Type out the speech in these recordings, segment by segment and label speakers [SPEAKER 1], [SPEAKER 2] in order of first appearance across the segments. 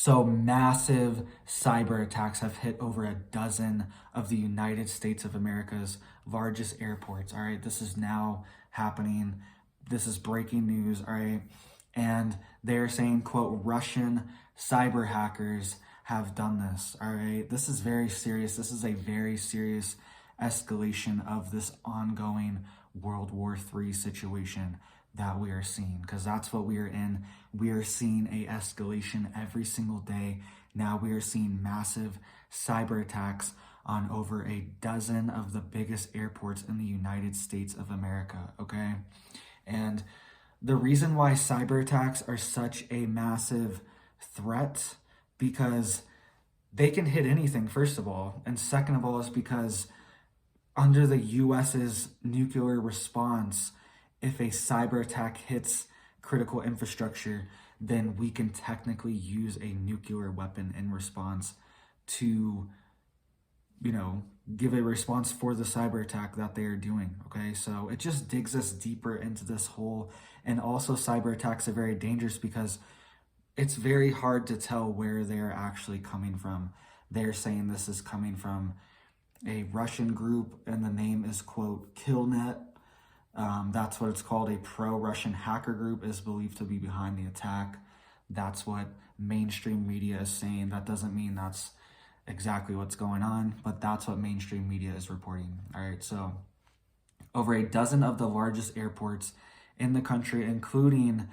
[SPEAKER 1] So massive cyber attacks have hit over a dozen of the United States of America's largest airports. All right, this is now happening. This is breaking news. All right, and they're saying, quote, Russian cyber hackers have done this. All right, this is very serious. This is a very serious escalation of this ongoing World War III situation that we are seeing, because that's what we are in. We are seeing a escalation every single day. Now we are seeing massive cyber attacks on over a dozen of the biggest airports in the United States of America, okay? And the reason why cyber attacks are such a massive threat, because they can hit anything, first of all, and second of all is because under the US's nuclear response, if a cyber attack hits critical infrastructure, then we can technically use a nuclear weapon in response to, give a response for the cyber attack that they are doing. Okay, so it just digs us deeper into this hole. And also, cyber attacks are very dangerous because it's very hard to tell where they're actually coming from. They're saying this is coming from a Russian group, and the name is, quote, Killnet. That's what it's called. A pro-Russian hacker group is believed to be behind the attack. That's what mainstream media is saying. That doesn't mean that's exactly what's going on, but that's what mainstream media is reporting. All right, so over a dozen of the largest airports in the country, including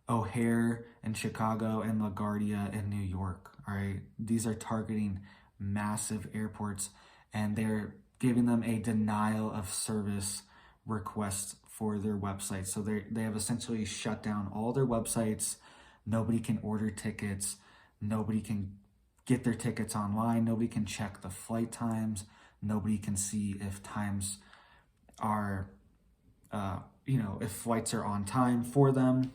[SPEAKER 1] O'Hare in Chicago and LaGuardia in New York. All right, these are targeting massive airports, and they're giving them a denial of service request for their websites. So they have essentially shut down all their websites. Nobody can order tickets. Nobody can get their tickets online. Nobody can check the flight times. Nobody can see if times are, if flights are on time for them.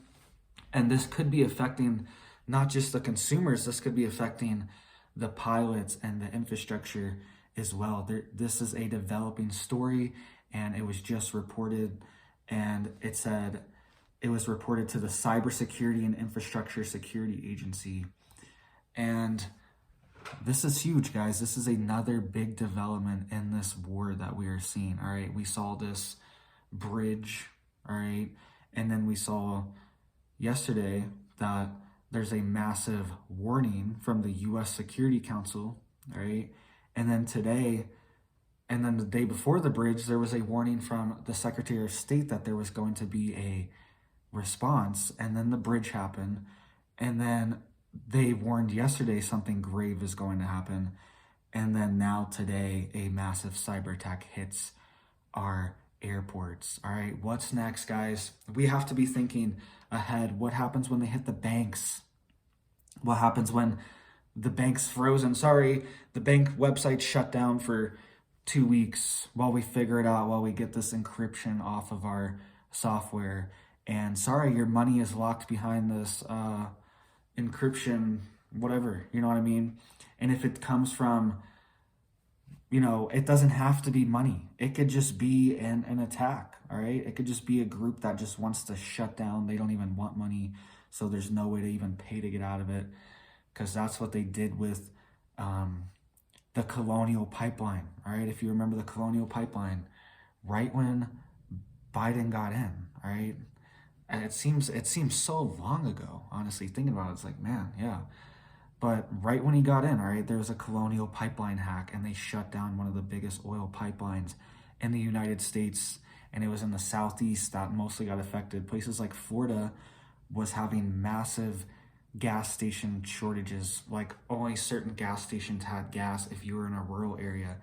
[SPEAKER 1] And this could be affecting not just the consumers, this could be affecting the pilots and the infrastructure as well. This is a developing story, and it was just reported, and it said it was reported to the Cybersecurity and Infrastructure Security Agency. And this is huge, guys. This is another big development in this war that we are seeing. All right, we saw this bridge, all right, and then we saw yesterday that there's a massive warning from the U.S. Security Council, all right, and then today, and then the day before the bridge, there was a warning from the Secretary of State that there was going to be a response, and then the bridge happened, and then they warned yesterday something grave is going to happen, and then now today a massive cyber attack hits our airports. All right, what's next, guys? We have to be thinking ahead. What happens when they hit the banks? What happens when the bank's frozen? Sorry, the bank website shut down for 2 weeks while we figure it out, while we get this encryption off of our software. And sorry, your money is locked behind this encryption, whatever, you know what I mean? And if it comes from, it doesn't have to be money. It could just be an attack, all right? It could just be a group that just wants to shut down. They don't even want money, so there's no way to even pay to get out of it, because that's what they did with the Colonial Pipeline, all right? If you remember the Colonial Pipeline, right when Biden got in, all right? And it seems so long ago, honestly, thinking about it, it's like, man, yeah. But right when he got in, all right, there was a Colonial Pipeline hack, and they shut down one of the biggest oil pipelines in the United States, and it was in the Southeast that mostly got affected. Places like Florida was having massive gas station shortages. Like, only certain gas stations had gas. If you were in a rural area,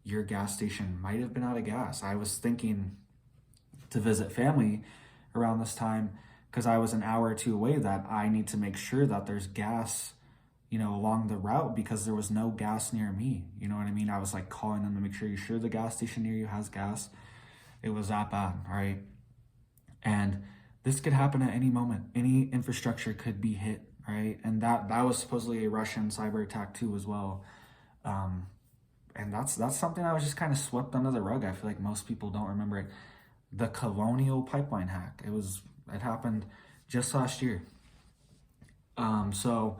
[SPEAKER 1] your gas station might have been out of gas. I was thinking to visit family around this time, because I was an hour or two away, that I need to make sure that there's gas, along the route, because there was no gas near me. You know what I mean? I was like calling them to make sure you're sure the gas station near you has gas. It was that bad, all right? And this could happen at any moment. Any infrastructure could be hit, right? And that was supposedly a Russian cyber attack too as well. And that's something that was just kind of swept under the rug. I feel like most people don't remember it. The Colonial Pipeline hack. It happened just last year. So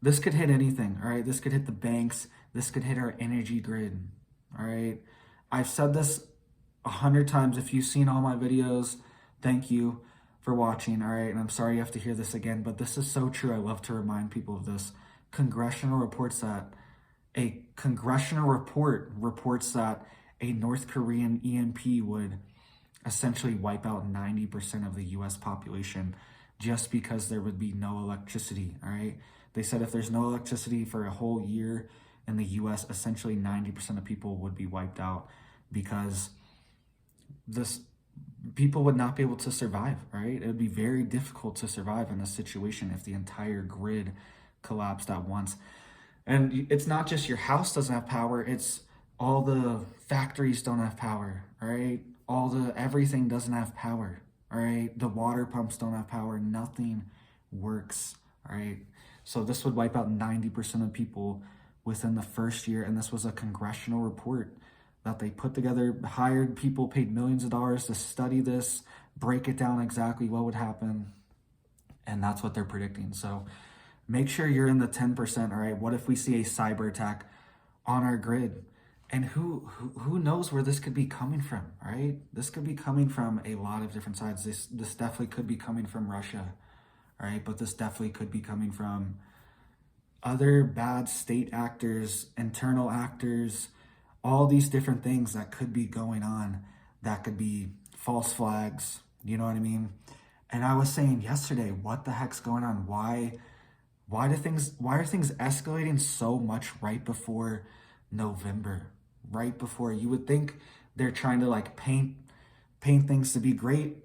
[SPEAKER 1] This could hit anything, all right? This could hit the banks. This could hit our energy grid, all right? I've said this 100 times. If you've seen all my videos, thank you for watching, all right? And I'm sorry you have to hear this again, but this is so true. I love to remind people of this. A congressional report reports that a North Korean EMP would essentially wipe out 90% of the US population just because there would be no electricity, all right? They said if there's no electricity for a whole year in the US, essentially 90% of people would be wiped out because this people would not be able to survive, right? It would be very difficult to survive in this situation if the entire grid collapsed at once. And it's not just your house doesn't have power, it's all the factories don't have power, right? Everything doesn't have power, all right? The water pumps don't have power, nothing works, all right? So this would wipe out 90% of people within the first year, and this was a congressional report that they put together, hired people, paid millions of dollars to study this, break it down exactly what would happen, and that's what they're predicting. So make sure you're in the 10%, all right? What if we see a cyber attack on our grid? And who knows where this could be coming from, right? This could be coming from a lot of different sides. This definitely could be coming from Russia, right? But this definitely could be coming from other bad state actors, internal actors, all these different things that could be going on that could be false flags, you know what I mean? And I was saying yesterday, what the heck's going on? Why are things escalating so much right before November? Right before, you would think they're trying to like paint things to be great,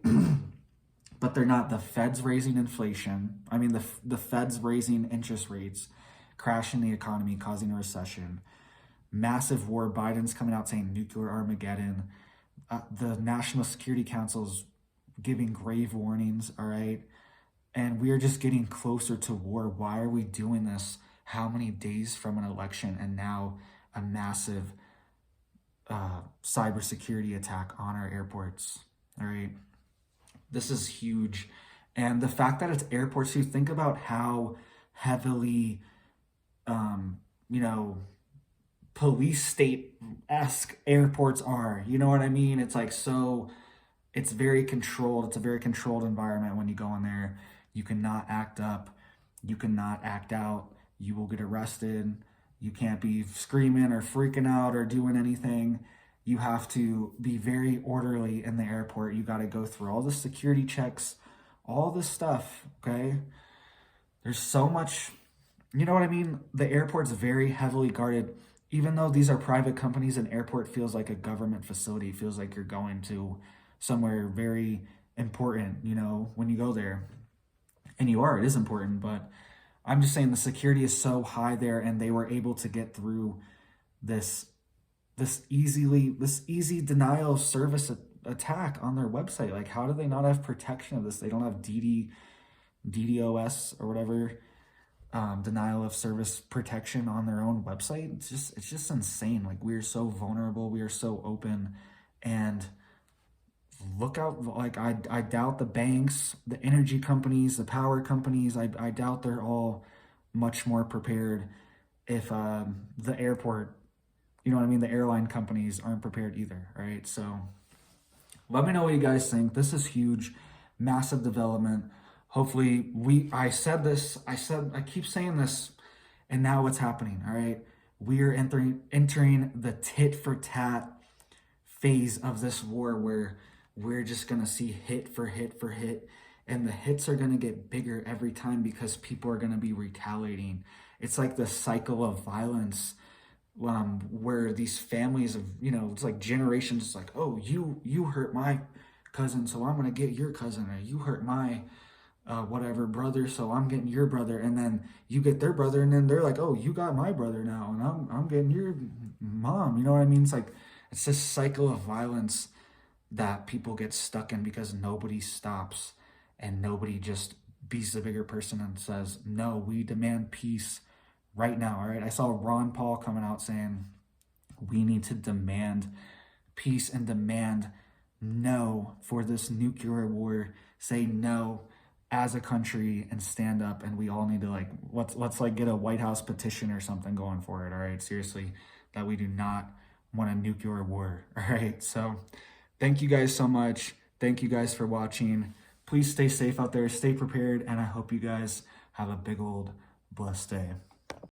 [SPEAKER 1] but they're not. The Fed's raising inflation. I mean, the Fed's raising interest rates, crashing the economy, causing a recession. Massive war. Biden's coming out saying nuclear Armageddon. The National Security Council's giving grave warnings, all right? And we are just getting closer to war. Why are we doing this? How many days from an election and now a massive cybersecurity attack on our airports, all right? This is huge. And the fact that it's airports, you think about how heavily, you know, police state-esque airports are. You know what I mean? It's like it's very controlled. It's a very controlled environment when you go in there. You cannot act up. You cannot act out. You will get arrested. You can't be screaming or freaking out or doing anything. You have to be very orderly in the airport. You got to go through all the security checks, all this stuff, okay? There's so much, you know what I mean? The airport's very heavily guarded. Even though these are private companies, an airport feels like a government facility. It feels like you're going to somewhere very important, you know, when you go there. And it is important, but I'm just saying the security is so high there, and they were able to get through this easy denial of service attack on their website. Like, how do they not have protection of this? They don't have DDoS or whatever, denial of service protection on their own website. It's just insane. Like, we are so vulnerable, we are so open, and look out. Like, I doubt the banks, the energy companies, the power companies, I doubt they're all much more prepared if the airport, you know what I mean, the airline companies aren't prepared either, right? So let me know what you guys think. This is huge, massive development. Hopefully I keep saying this, and now it's happening, all right? We are entering the tit for tat phase of this war where we're just going to see hit for hit for hit, and the hits are going to get bigger every time because people are going to be retaliating. It's like the cycle of violence, where these families of, you know, it's like generations. It's like, oh, you hurt my cousin, so I'm going to get your cousin, or you hurt my whatever brother, so I'm getting your brother, and then you get their brother, and then they're like, oh, you got my brother now, and I'm getting your mom. You know what I mean? It's like, it's this cycle of violence that people get stuck in because nobody stops, and nobody just beats the bigger person and says, no, we demand peace right now, all right? I saw Ron Paul coming out saying we need to demand peace and demand no for this nuclear war. Say no as a country and stand up, and we all need to like let's like get a White House petition or something going for it. All right, seriously, that we do not want a nuclear war. All right, so thank you guys so much. Thank you guys for watching. Please stay safe out there, stay prepared, and I hope you guys have a big old blessed day.